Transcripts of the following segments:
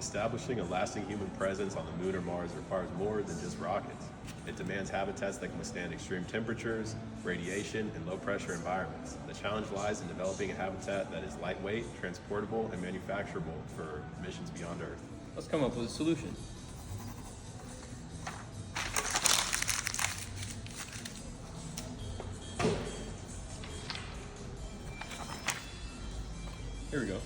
Establishing a lasting human presence on the Moon or Mars requires more than just rockets. It demands habitats that can withstand extreme temperatures, radiation, and low-pressure environments. The challenge lies in developing a habitat that is lightweight, transportable, and manufacturable for missions beyond Earth. Let's come up with a solution. Here we go.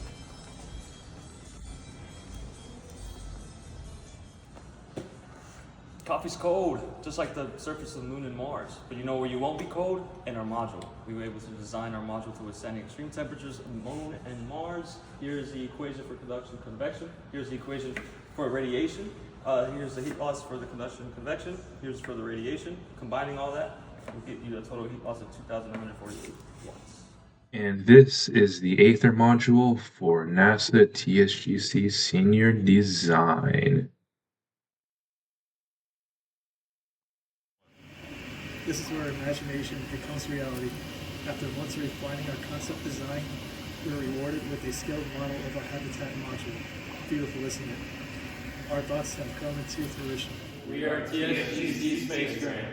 Coffee's cold, just like the surface of the Moon and Mars. But you know where you won't be cold? In our module. We were able to design our module to withstand extreme temperatures of the Moon and Mars. Here's the equation for conduction and convection. Here's the equation for radiation. Here's the heat loss for the conduction and convection. Here's for the radiation. Combining all that will get you a total heat loss of 2,948 watts. And this is the Aether module for NASA TSGC Senior Design. This is where imagination becomes reality. After months of refining our concept design, we were rewarded with a scaled model of our habitat module. Beautiful, isn't it? Our thoughts have come into fruition. We are TSGC Space Grant.